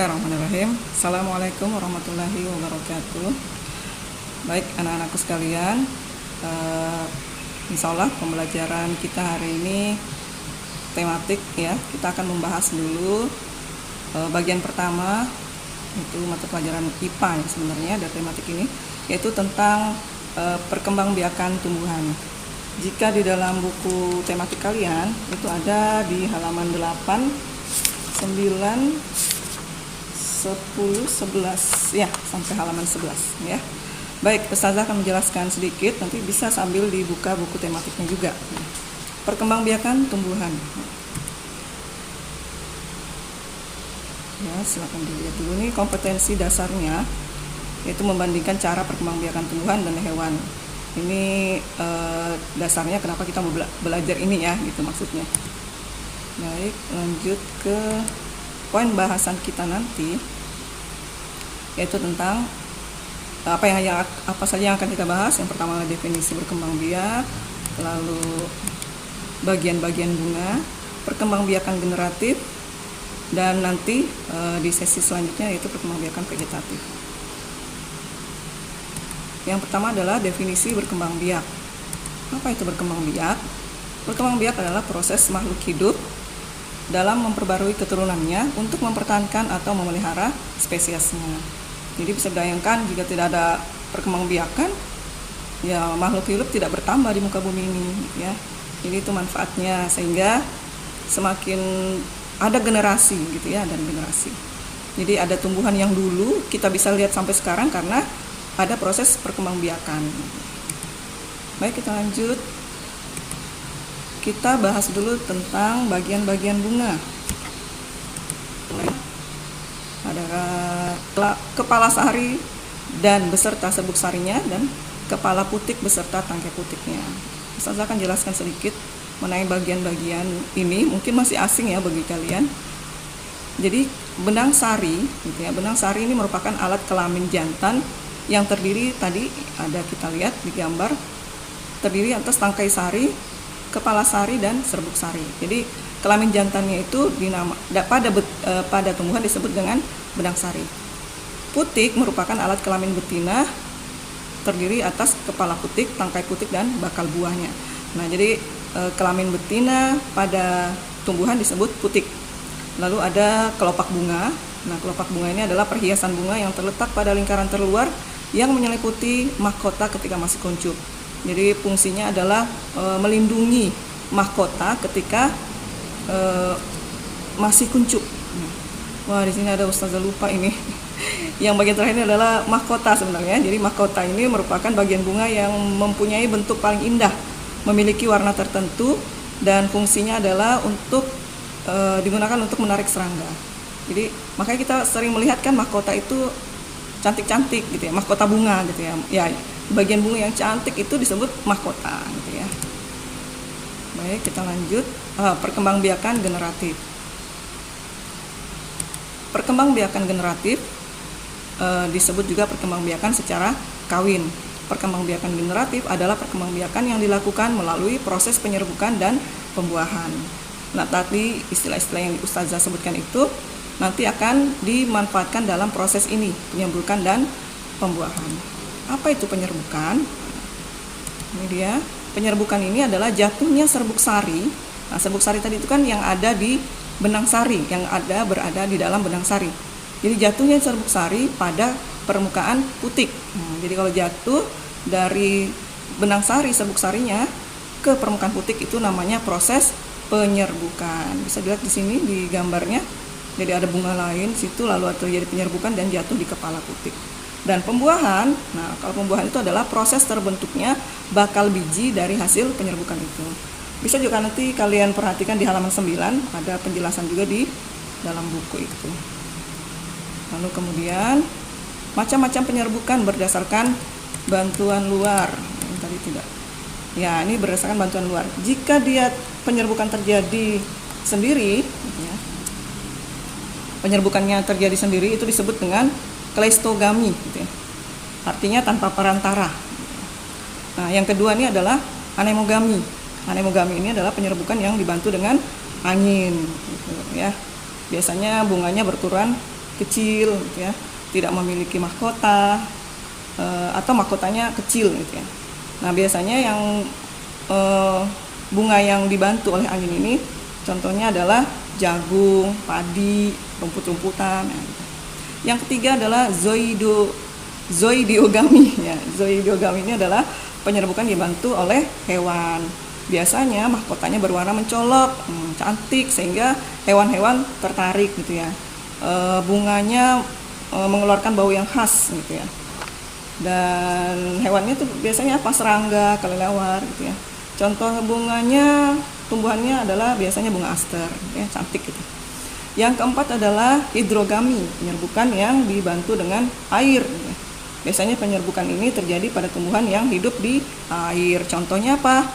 Bismillahirrahmanirrahim. Assalamualaikum warahmatullahi wabarakatuh. Baik anak-anakku sekalian, insya Allah pembelajaran kita hari ini tematik ya. Kita akan membahas dulu bagian pertama, itu mata pelajaran IPA ya sebenarnya dari tematik ini, yaitu tentang perkembangbiakan tumbuhan. Jika di dalam buku tematik kalian itu ada di halaman 8, 9, 10, 11 ya, sampai halaman 11 ya. Baik, Ustazah akan menjelaskan sedikit, nanti bisa sambil dibuka buku tematiknya juga. Perkembangbiakan tumbuhan. Ya, silakan dilihat dulu nih kompetensi dasarnya, yaitu membandingkan cara perkembangbiakan tumbuhan dan hewan. Ini dasarnya kenapa kita mau belajar ini ya, gitu maksudnya. Baik, lanjut ke poin bahasan kita nanti, yaitu tentang apa saja yang akan kita bahas. Yang pertama definisi berkembangbiak, lalu bagian-bagian bunga, perkembangbiakan generatif, dan nanti di sesi selanjutnya yaitu perkembangbiakan vegetatif. Yang pertama adalah definisi berkembangbiak. Apa itu berkembangbiak? Berkembangbiak adalah proses makhluk hidup dalam memperbarui keturunannya untuk mempertahankan atau memelihara spesiesnya. Jadi bisa bayangkan jika tidak ada perkembangbiakan, ya makhluk hidup tidak bertambah di muka bumi ini ya. Jadi itu manfaatnya, sehingga semakin ada generasi gitu ya, dan generasi. Jadi ada tumbuhan yang dulu kita bisa lihat sampai sekarang karena ada proses perkembangbiakan. Baik, kita lanjut. Kita bahas dulu tentang bagian-bagian bunga. Ada kepala sari dan beserta serbuk sarinya, dan kepala putik beserta tangkai putiknya. Ustazah akan jelaskan sedikit mengenai bagian-bagian ini, mungkin masih asing ya bagi kalian. Jadi benang sari gitu ya. Benang sari ini merupakan alat kelamin jantan yang terdiri, tadi ada kita lihat di gambar, terdiri atas tangkai sari, kepala sari, dan serbuk sari. Jadi kelamin jantannya itu pada tumbuhan disebut dengan benang sari. Putik merupakan alat kelamin betina, terdiri atas kepala putik, tangkai putik, dan bakal buahnya. Nah, jadi kelamin betina pada tumbuhan disebut putik. Lalu ada kelopak bunga. Nah, kelopak bunga ini adalah perhiasan bunga yang terletak pada lingkaran terluar yang menyeliputi mahkota ketika masih kuncup. Jadi fungsinya adalah melindungi mahkota ketika masih kuncup. Wah, di sini ada Ustazah lupa ini. Yang bagian terakhir ini adalah mahkota sebenarnya. Jadi mahkota ini merupakan bagian bunga yang mempunyai bentuk paling indah, memiliki warna tertentu, dan fungsinya adalah untuk digunakan untuk menarik serangga. Jadi makanya kita sering melihat kan mahkota itu cantik-cantik gitu ya, mahkota bunga gitu ya. Ya, bagian bunga yang cantik itu disebut mahkota gitu ya. Baik, kita lanjut. Perkembangbiakan generatif. Perkembangbiakan generatif disebut juga perkembangbiakan secara kawin. Perkembangbiakan generatif adalah perkembangbiakan yang dilakukan melalui proses penyerbukan dan pembuahan. Nah, tadi istilah-istilah yang Ustazah sebutkan itu nanti akan dimanfaatkan dalam proses ini, penyerbukan dan pembuahan. Apa itu penyerbukan? Ini dia. Penyerbukan ini adalah jatuhnya serbuk sari. Nah, serbuk sari tadi itu kan yang ada di benang sari, yang berada di dalam benang sari. Jadi jatuhnya serbuk sari pada permukaan putik. Nah, jadi kalau jatuh dari benang sari, serbuk sarinya ke permukaan putik, itu namanya proses penyerbukan. Bisa dilihat di sini di gambarnya. Jadi ada bunga lain situ, lalu terjadi penyerbukan dan jatuh di kepala putik. Dan pembuahan, nah kalau pembuahan itu adalah proses terbentuknya bakal biji dari hasil penyerbukan itu. Bisa juga nanti kalian perhatikan di halaman 9, ada penjelasan juga di dalam buku itu. Lalu kemudian macam-macam penyerbukan berdasarkan bantuan luar. Ini tadi tidak. Ya, ini berdasarkan bantuan luar. Jika dia penyerbukan terjadi sendiri, ya, penyerbukannya terjadi sendiri itu disebut dengan kleistogami gitu ya. Artinya tanpa perantara. Nah, yang kedua ini adalah anemogami. Anemogami ini adalah penyerbukan yang dibantu dengan angin gitu ya. Biasanya bunganya berturunan kecil gitu ya, tidak memiliki mahkota atau mahkotanya kecil gitu ya. Nah, biasanya yang bunga yang dibantu oleh angin ini contohnya adalah jagung, padi, rumput-rumputan. Yang ketiga adalah zoidiogami ya. Zoidiogami ini adalah penyerbukan dibantu oleh hewan. Biasanya mahkotanya berwarna mencolok, cantik sehingga hewan-hewan tertarik gitu ya. Bunganya mengeluarkan bau yang khas gitu ya. Dan hewannya tuh biasanya apa? Serangga, kelelawar gitu ya. Contoh bunganya, tumbuhannya adalah biasanya bunga aster ya, cantik gitu. Yang keempat adalah hidrogami, penyerbukan yang dibantu dengan air gitu ya. Biasanya penyerbukan ini terjadi pada tumbuhan yang hidup di air. Contohnya apa?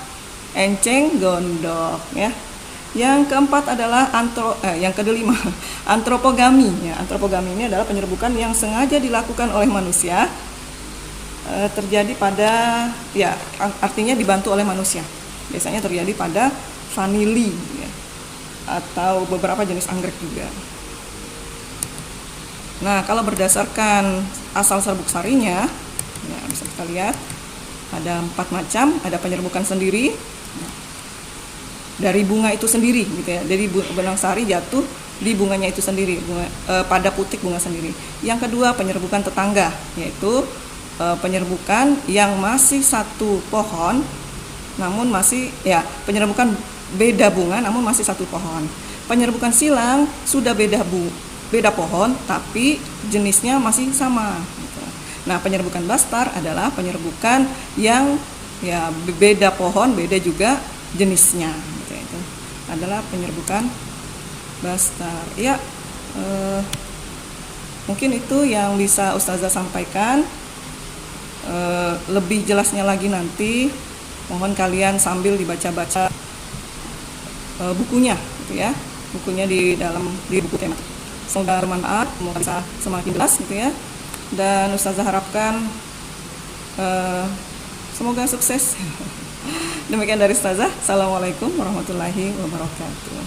Enceng gondok ya. Yang keempat adalah yang kelima, antropogami ya. Antropogami ini adalah penyerbukan yang sengaja dilakukan oleh manusia, terjadi pada ya, artinya dibantu oleh manusia. Biasanya terjadi pada vanili ya, atau beberapa jenis anggrek juga. Nah, kalau berdasarkan asal serbuk sarinya ya, bisa kita lihat ada 4 macam. Ada penyerbukan sendiri dari bunga itu sendiri gitu ya. Jadi benang sari jatuh di bunganya itu sendiri, pada putik bunga sendiri. Yang kedua, penyerbukan tetangga, yaitu penyerbukan yang masih satu pohon namun masih ya, penyerbukan beda bunga namun masih satu pohon. Penyerbukan silang sudah beda pohon tapi jenisnya masih sama gitu. Nah, penyerbukan bastar adalah penyerbukan yang ya beda pohon, beda juga jenisnya gitu. Itu adalah penyerbukan bastar ya. Mungkin itu yang bisa Ustazah sampaikan. Lebih jelasnya lagi nanti mohon kalian sambil dibaca-baca bukunya gitu ya, bukunya di buku tema. Semoga bermanfaat, semoga bisa semakin jelas gitu ya, dan Ustazah harapkan semoga sukses. Demikian dari Ustazah. Assalamualaikum warahmatullahi wabarakatuh.